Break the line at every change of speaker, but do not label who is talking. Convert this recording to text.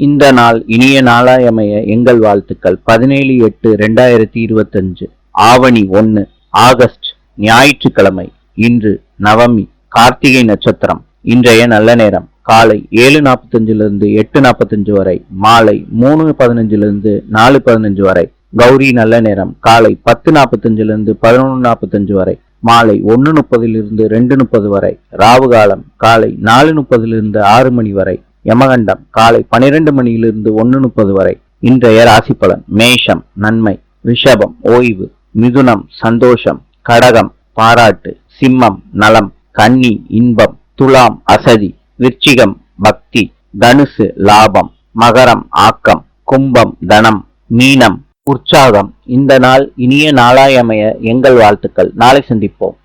இந்த நாள் இனிய நாளாயமைய எங்கள் வாழ்த்துக்கள். 17/8/2025 ஆவணி 1 ஆகஸ்ட் ஞாயிற்றுக்கிழமை. இன்று நவமி, கார்த்திகை நட்சத்திரம். இன்றைய நல்ல நேரம் காலை 7:45 8:45 வரை, மாலை 3:15 4:15 வரை. கௌரி நல்ல நேரம் காலை 10:45 11:45 வரை, மாலை 1:30 2:30 வரை. ராவு காலம் காலை 4:30 6 மணி வரை. யமகண்டம் காலை 12 மணியிலிருந்து 1:30 வரை. இன்றைய ராசி பலன்: மேஷம் நன்மை, ரிஷபம் ஓய்வு, மிதுனம் சந்தோஷம், கடகம் பாராட்டு, சிம்மம் நலம், கன்னி இன்பம், துலாம் அசதி, விருச்சிகம் பக்தி, தனுசு லாபம், மகரம் ஆக்கம், கும்பம் தனம், மீனம் உற்சாகம். இந்த நாள் இனிய நாளாயமைய எங்கள் வாழ்த்துக்கள். நாளை சந்திப்போம்.